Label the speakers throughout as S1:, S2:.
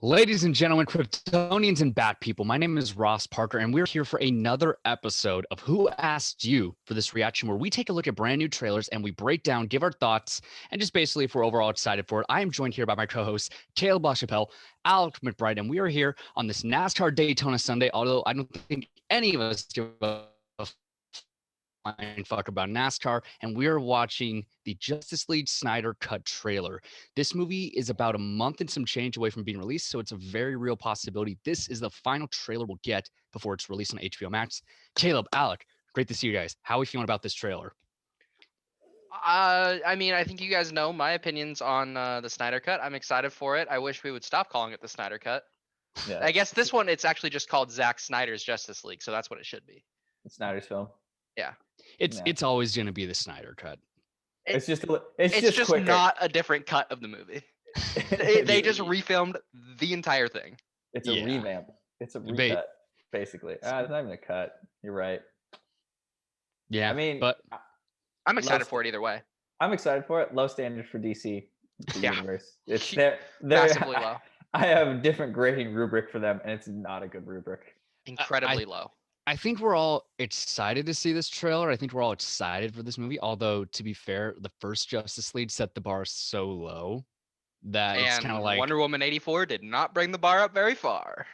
S1: Ladies and gentlemen, Kryptonians and Bat People, my name is Ross Parker, and we're here for another episode of Who Asked You for this reaction, where we take a look at brand new trailers and we break down, give our thoughts, and just basically if we're overall excited for it. I am joined here by my co-hosts, Kalib LaChapelle, Alec McBride, and we are here on this NASCAR Daytona Sunday, although I don't think any of us give a flying fuck about NASCAR, and we are watching the Justice League Snyder Cut trailer. This movie is about a month and some change away from being released, so it's a very real possibility this is the final trailer we'll get before it's released on HBO Max. Kalib, Alec, great to see you guys. How are we feeling about this trailer?
S2: I think you guys know my opinions on the Snyder Cut. I'm excited for it. I wish we would stop calling it the Snyder Cut.
S3: Yeah,
S2: I guess this one, it's actually just called Zack Snyder's Justice League, so that's what it should be.
S3: it's Snyder's film.
S2: Yeah.
S1: It's always going to be the Snyder Cut.
S3: It's just quicker.
S2: Not a different cut of the movie. They just refilmed the entire thing.
S3: It's a revamp. It's a recut, basically. It's not even a cut. You're right.
S1: Yeah,
S3: I mean,
S1: but
S2: I'm excited for it either way.
S3: I'm excited for it. Low standards for DC universe. It's
S2: massively low.
S3: I have a different grading rubric for them, and it's not a good rubric.
S2: Incredibly low.
S1: I think we're all excited to see this trailer. I think we're all excited for this movie. Although, to be fair, the first Justice League set the bar so low that it's kind of like
S2: Wonder Woman 84 did not bring the bar up very far.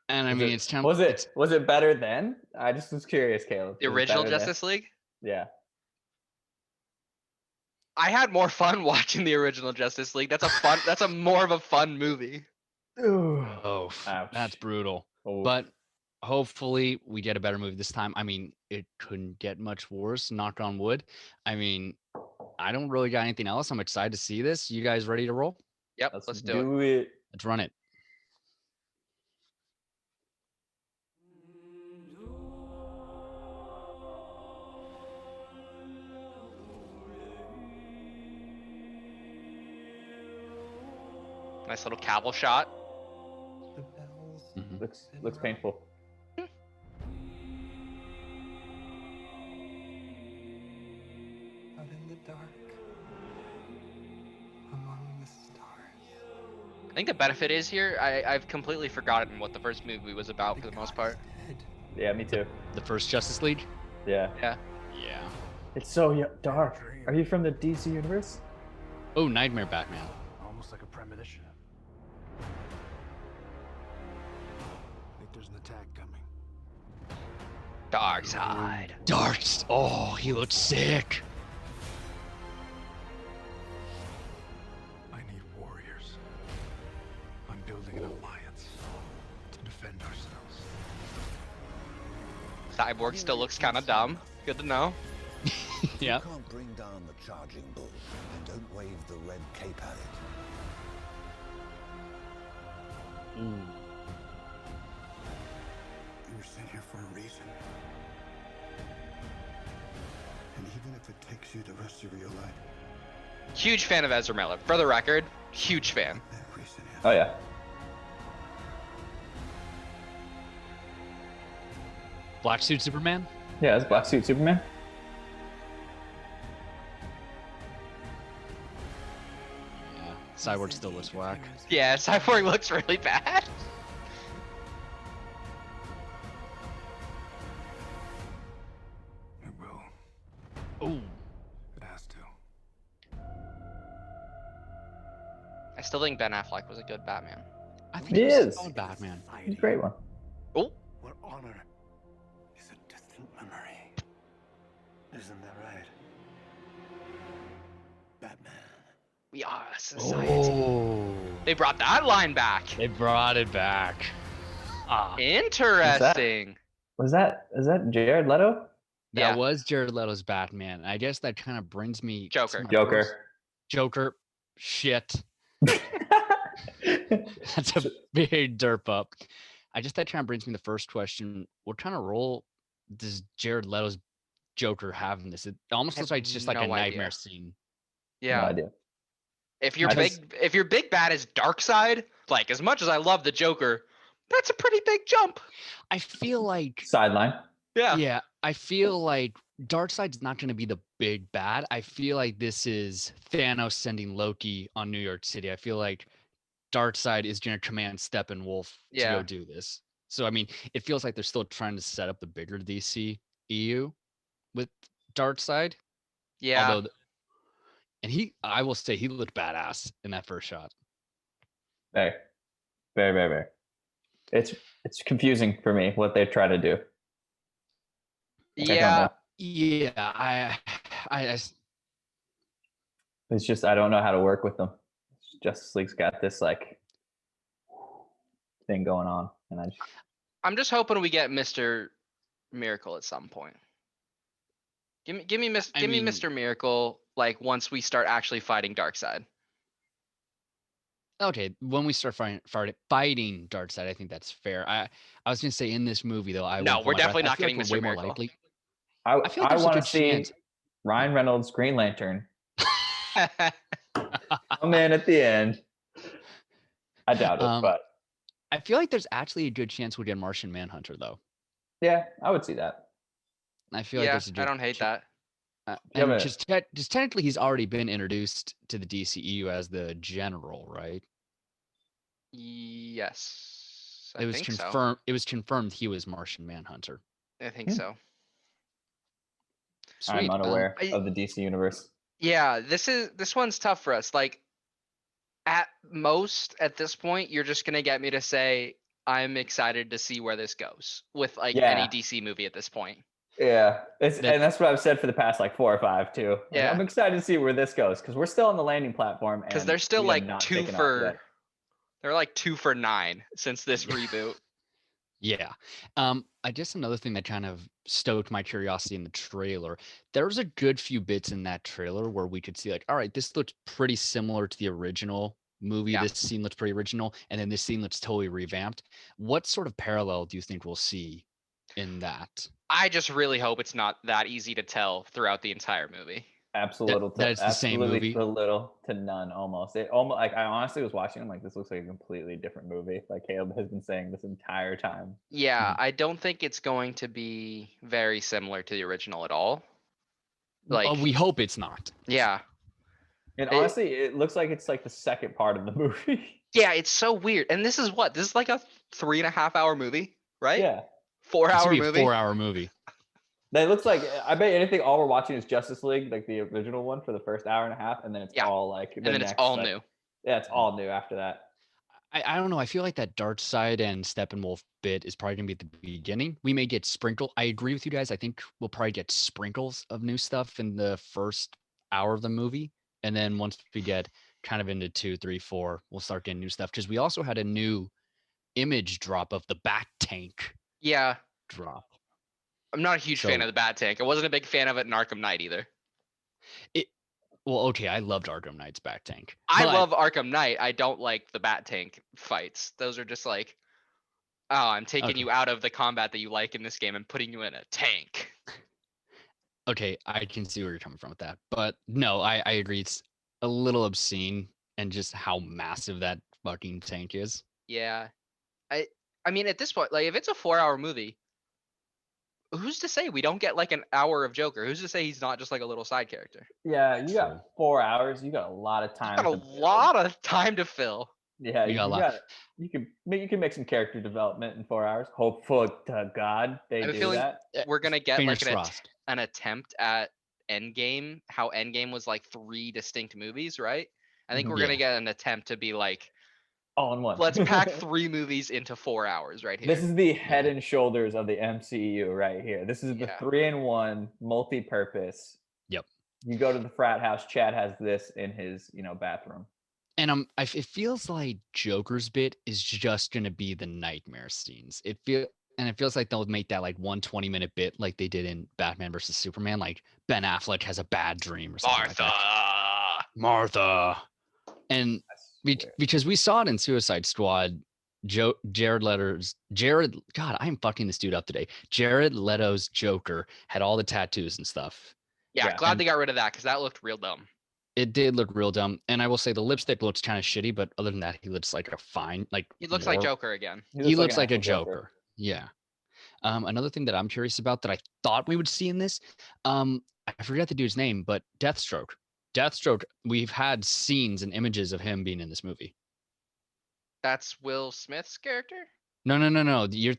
S1: And I mean, it's kind
S3: of was it better then? I just was curious, Caleb.
S2: The original Justice League?
S3: Yeah.
S2: I had more fun watching the original Justice League. That's a more of a fun movie.
S1: Oh,
S3: ouch.
S1: That's brutal.
S3: Oh.
S1: But hopefully we get a better movie this time. I mean, it couldn't get much worse, knock on wood. I mean, I don't really got anything else. I'm excited to see this. You guys ready to roll?
S2: Yep, let's do it.
S1: Let's run it.
S2: Nice little Cavill shot.
S3: Looks painful.
S4: Out in the dark, among the stars.
S2: I think the benefit is here, I've completely forgotten what the first movie was about for the most part.
S3: Yeah, me too.
S1: The first Justice League?
S3: Yeah.
S2: Yeah.
S3: It's so dark. Are you from the DC universe?
S1: Oh, Nightmare Batman.
S4: Almost like a premonition. I think there's an attack coming.
S2: Darkseid.
S1: Oh, he looks sick.
S4: I need warriors. I'm building an alliance to defend ourselves.
S2: Cyborg still looks kind of dumb. Good to know.
S1: Yeah.
S5: You can't bring down the charging bull and don't wave the red cape at it.
S4: You were sent here for a reason. And even if it takes you the rest of your life.
S2: Huge fan of Ezra Miller. For the record, huge fan.
S4: That reason is.
S3: Oh yeah.
S1: Black Suit Superman?
S3: Yeah, it's Black Suit Superman.
S1: Yeah. Cyborg still looks whack.
S2: Yeah, Cyborg looks really bad.
S4: It will.
S1: Oh.
S4: It has to.
S2: I still think Ben Affleck was a good Batman.
S1: I think
S3: He
S1: he's
S3: is.
S1: a solid Batman.
S3: He's a great one.
S2: Oh,
S4: Where honor is a distant memory. Isn't that right? Batman.
S2: we are a society.
S1: Oh.
S2: They brought that line back.
S1: They brought it back. Ah.
S2: Interesting.
S3: Is that Jared Leto?
S1: That
S2: Yeah.
S1: was Jared Leto's Batman. I guess that kind of brings me to
S2: Joker.
S1: my
S3: Joker.
S1: first- Joker. Shit. That's a big derp up. That kind of brings me to the first question. What kind of role does Jared Leto's Joker have in this? It almost looks like it's just like
S2: no
S1: a
S2: idea.
S1: nightmare scene.
S2: Yeah.
S3: No idea.
S2: If your
S3: I
S2: big bad is Darkseid, like as much as I love the Joker, that's a pretty big jump.
S1: I feel like
S3: Sideline.
S2: Yeah.
S1: I feel like Darkseid's not going to be the big bad. I feel like this is Thanos sending Loki on New York City. I feel like Darkseid is going to command Steppenwolf to
S2: Yeah.
S1: go do this. So, I mean, it feels like they're still trying to set up the bigger DC EU with Darkseid.
S2: Yeah.
S1: Although, I will say he looked badass in that first shot.
S3: Very, very, very, very. It's confusing for me what they try to do.
S2: Yeah.
S1: Yeah,
S3: It's just I don't know how to work with them. Justice League's got this like thing going on, and
S2: I'm just hoping we get Mr. Miracle at some point. Give me Mr. Miracle like once we start actually fighting Darkseid.
S1: okay, when we start fighting Darkseid, I think that's fair. I was gonna say in this movie though,
S2: No, we're definitely not getting
S1: we're
S2: Mr.
S1: way more
S2: Miracle.
S1: likely.
S3: I
S1: feel like there's a
S3: want to
S1: good
S3: see
S1: chance.
S3: Ryan Reynolds Green Lantern come in at the end. I doubt it, but
S1: I feel like there's actually a good chance we'll get Martian Manhunter though.
S3: yeah, I would see that.
S1: I feel like there's a good
S2: I don't hate that.
S1: and just technically, he's already been introduced to the DCEU as the general, right?
S2: Yes.
S1: It was
S2: think
S1: confirmed. It was confirmed he was Martian Manhunter.
S2: So. I think so.
S1: Sweet.
S3: I'm unaware of the DC universe.
S2: Yeah, this one's tough for us. Like, at most, at this point, you're just gonna get me to say I'm excited to see where this goes with like any DC movie at this point.
S3: Yeah, and that's what I've said for the past like 4 or 5 too. Like,
S2: Yeah,
S3: I'm excited to see where this goes because we're still on the landing platform.
S2: Because they're still like they're like 2 for 9 since this reboot.
S1: Yeah. I guess another thing that kind of stoked my curiosity in the trailer, there was a good few bits in that trailer where we could see like, all right, this looks pretty similar to the original movie.
S2: Yeah.
S1: This scene looks pretty original, and then this scene looks totally revamped. What sort of parallel do you think we'll see in that?
S2: I just really hope it's not that easy to tell throughout the entire movie.
S3: Absolutely,
S1: that it's the same movie.
S3: Little to none, almost. It almost like I honestly was watching. I'm like, this looks like a completely different movie. Like Caleb has been saying this entire time.
S2: Yeah, I don't think it's going to be very similar to the original at all. Like,
S1: we hope it's not.
S2: Yeah.
S3: And honestly, it looks like it's like the second part of the movie.
S2: Yeah, it's so weird. And this is what? This is like a 3.5 hour movie, right?
S3: Yeah.
S2: 4 hour movie.
S1: 4 hour movie.
S3: That looks like, I bet anything, all we're watching is Justice League, like the original one for the first hour and a half, and then it's all like,
S2: and then it's all new.
S3: Yeah, it's all new after that.
S1: I don't know. I feel like that Darkseid and Steppenwolf bit is probably gonna be at the beginning. We may get sprinkle. I agree with you guys. I think we'll probably get sprinkles of new stuff in the first hour of the movie, and then once we get kind of into 2, 3, 4, we'll start getting new stuff because we also had a new image drop of the Bat Tank.
S2: Yeah.
S1: Drop.
S2: I'm not a huge fan of the Bat Tank. I wasn't a big fan of it in Arkham Knight either.
S1: Well, okay, I loved Arkham Knight's Bat Tank.
S2: I love Arkham Knight. I don't like the Bat Tank fights. Those are just like, oh, I'm taking you out of the combat that you like in this game and putting you in a tank.
S1: Okay, I can see where you're coming from with that. But no, I agree. It's a little obscene and just how massive that fucking tank is.
S2: Yeah. I mean, at this point, like if it's a 4 hour movie, who's to say we don't get like an hour of Joker? Who's to say he's not just like a little side character?
S3: Yeah, you got 4 hours. You got a lot of time.
S2: You got a lot of time to fill.
S3: Yeah, you can make some character development in 4 hours. Hopefully to God they do that.
S2: We're gonna get like
S1: crossed.
S2: an attempt at Endgame. How Endgame was like 3 distinct movies, right? I think we're gonna get an attempt to be like
S3: all in one.
S2: Let's pack 3 movies into 4 hours right here.
S3: This is the head and shoulders of the MCU right here. This is the 3-in-1 multi-purpose.
S1: Yep.
S3: You go to the frat house, Chad has this in his, bathroom.
S1: And it feels like Joker's bit is just gonna be the nightmare scenes. It feels like they'll make that like 120-minute bit like they did in Batman versus Superman. Like Ben Affleck has a bad dream or something. Martha. And because we saw it in Suicide Squad, Jared Leto's I'm fucking this dude up today. Jared Leto's Joker had all the tattoos and stuff.
S2: Yeah, glad they got rid of that because that looked real dumb.
S1: It did look real dumb, and I will say the lipstick looks kind of shitty, but other than that, he looks like
S2: he looks like Joker again.
S1: He looks like a Joker. Yeah. Another thing that I'm curious about that I thought we would see in this, I forget the dude's name, but Deathstroke, we've had scenes and images of him being in this movie.
S2: That's Will Smith's character?
S1: No.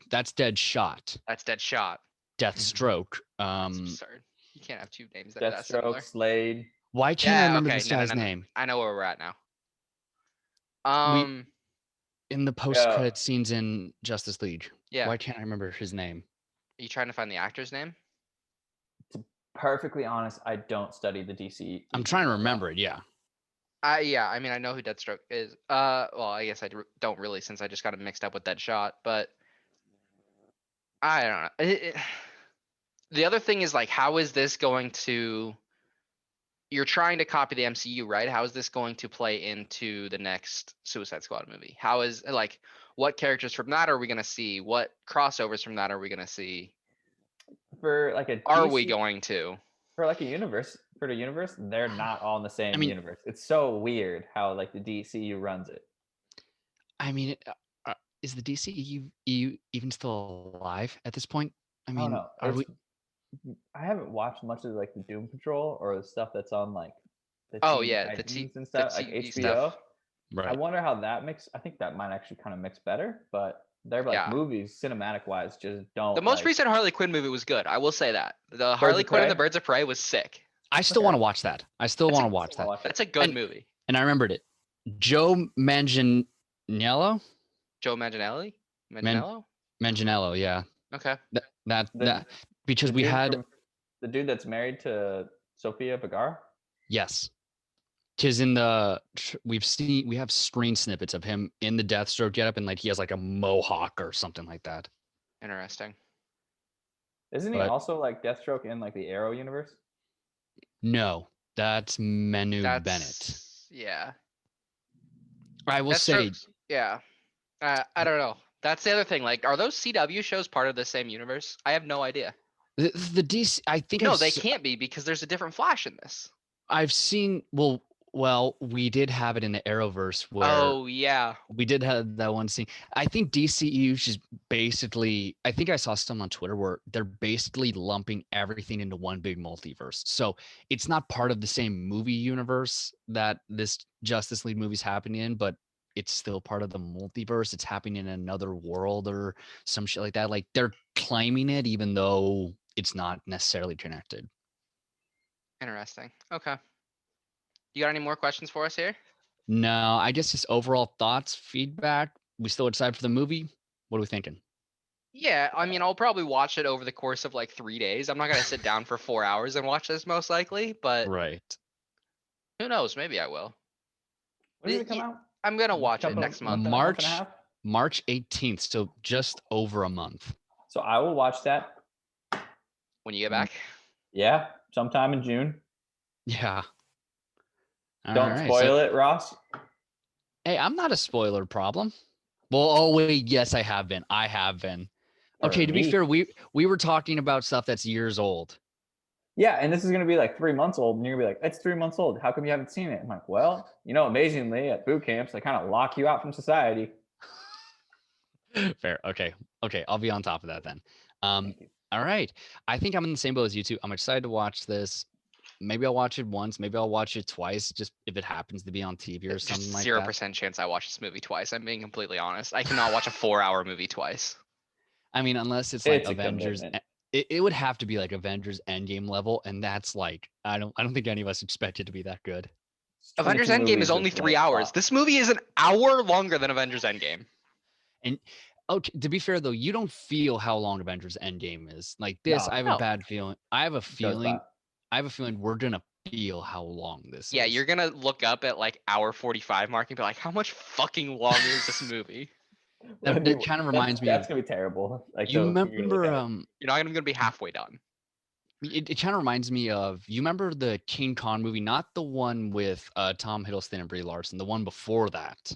S1: That's Deadshot.
S2: That's Deadshot.
S1: Deathstroke.
S2: That's absurd. You can't have two names that are that similar.
S3: Deathstroke, Slade.
S1: Why can't I remember
S2: okay.
S1: this guy's name?
S2: I know where we're at now.
S1: In the post-credit scenes in Justice League.
S2: Yeah.
S1: Why can't I remember his name?
S2: Are you trying to find the actor's name?
S3: To perfectly honest, I don't study the DC.
S1: I'm trying to remember it. Yeah.
S2: Yeah. I mean, I know who Deathstroke is. Well, I guess I don't really, since I just got it mixed up with Deadshot. But I don't know. The other thing is like, how is this going to? You're trying to copy the MCU, right? How is this going to play into the next Suicide Squad movie? How is like, what characters from that are we gonna see? What crossovers from that are we gonna see?
S3: For like
S2: are we going to?
S3: For like a universe, for the universe, they're not all in the same universe. It's so weird how like the DCU runs it.
S1: I mean, is the DCU even still alive at this point? I mean,
S3: I haven't watched much of like the Doom Patrol or the stuff that's on like
S2: the
S3: Titans and stuff, like HBO. Stuff. Right. I wonder how that mix. I think that might actually kind of mix better, but they're like movies, cinematic wise, just don't.
S2: The most recent Harley Quinn movie was good. I will say that the Harley Quinn and the Birds of Prey was sick.
S1: I still want to watch that. That's
S2: a good movie.
S1: And I remembered it. Joe Manganiello.
S2: Joe Manganiello.
S1: Manganiello, yeah.
S2: Okay.
S1: That because we had
S3: the dude that's married to Sofia Vergara.
S1: Yes, because in the we have screen snippets of him in the Deathstroke getup, and like he has like a mohawk or something like that.
S2: Interesting.
S3: Isn't he also like Deathstroke in like the Arrow universe?
S1: No, that's Bennett.
S2: Yeah.
S1: I will say.
S2: Yeah. I don't know. That's the other thing. Like, are those CW shows part of the same universe? I have no idea.
S1: The DC, I think.
S2: No, they can't be because there's a different Flash in this.
S1: I've seen. Well, we did have it in the Arrowverse where. We did have that one scene. I think DCU is basically. I think I saw some on Twitter where they're basically lumping everything into one big multiverse. So it's not part of the same movie universe that this Justice League movie's happening in, but it's still part of the multiverse. It's happening in another world or some shit like that. Like they're claiming it, even though it's not necessarily connected.
S2: Interesting. Okay. You got any more questions for us here?
S1: No, I guess just overall thoughts, feedback. We still excited for the movie? What are we thinking?
S2: Yeah, I mean, I'll probably watch it over the course of like 3 days. I'm not going to sit down for 4 hours and watch this most likely, but
S1: right.
S2: Who knows? Maybe I will.
S3: When does it come out?
S2: I'm going to watch it next month.
S1: March 18th, so just over a month.
S3: So I will watch that.
S2: When you get back?
S3: Yeah, sometime in June.
S1: Yeah.
S3: Don't spoil it, Ross.
S1: Hey, I'm not a spoiler problem. Well, wait, yes, I have been. Okay, to be fair, we were talking about stuff that's years old.
S3: Yeah, and this is going to be like 3 months old, and you're going to be like, it's 3 months old. How come you haven't seen it? I'm like, well, amazingly, at boot camps, they kind of lock you out from society.
S1: Fair. Okay. I'll be on top of that then. All right. I think I'm in the same boat as you two. I'm excited to watch this. Maybe I'll watch it once. Maybe I'll watch it twice, just if it happens to be on TV or something like that.
S2: 0% chance I watch this movie twice. I'm being completely honest. I cannot watch a 4-hour movie twice.
S1: I mean, unless it's like Avengers. It would have to be like Avengers Endgame level, and that's like I don't think any of us expect it to be that good.
S2: Avengers Endgame is only 3 hours. This movie is an hour longer than Avengers Endgame.
S1: And okay, to be fair though, you don't feel how long Avengers Endgame is. Like this, I have a bad feeling. I have a feeling we're gonna feel how long this is.
S2: Yeah, you're gonna look up at like hour 45 mark and be like, how much fucking long is this movie?
S1: That kind of reminds me.
S3: That's gonna be terrible. Like
S1: you remember,
S2: you're not even gonna be halfway done.
S1: It kind of reminds me of, you remember the King Kong movie, not the one with Tom Hiddleston and Brie Larson, the one before that.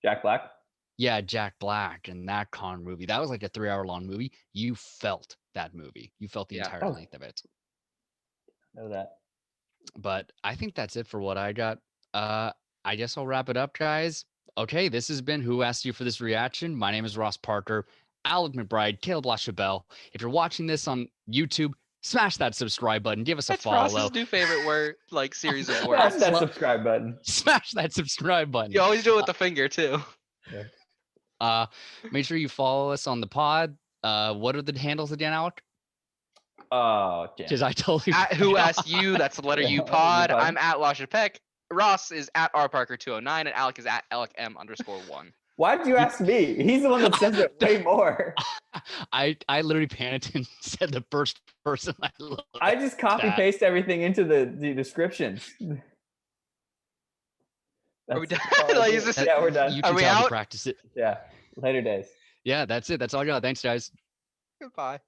S3: Jack Black.
S1: Yeah, Jack Black and that Kong movie. That was like a 3-hour long movie. You felt that movie. You felt the entire length of it.
S3: Know that.
S1: But I think that's it for what I got. I guess I'll wrap it up, guys. Okay, this has been Who Asked You for This Reaction. My name is Ross Parker, Alec McBride, Kalib LaChapelle. If you're watching this on YouTube, smash that subscribe button. Give us a follow.
S2: That's Ross's new favorite word, like series of words.
S3: Smash that subscribe button.
S1: Smash that subscribe button.
S2: You always do it with the finger too.
S3: Yeah.
S1: Make sure you follow us on the pod. What are the handles again, Alec?
S3: Oh, damn.
S1: Because I totally
S2: Who Asked You? That's the letter U pod. I'm at LaChapelle. Ross is at rparker209 and Alec is at AlecM_1.
S3: Why did you ask me? He's the one that says it way more.
S1: I literally panicked and said the first person I looked
S3: I just copy paste everything into the descriptions.
S2: Are we done?
S3: Yeah, we're done.
S1: You
S2: Are
S1: can
S2: we
S1: tell
S2: out?
S1: to practice it.
S3: Yeah. Later days.
S1: Yeah, that's it. That's all I got. Thanks, guys.
S2: Goodbye.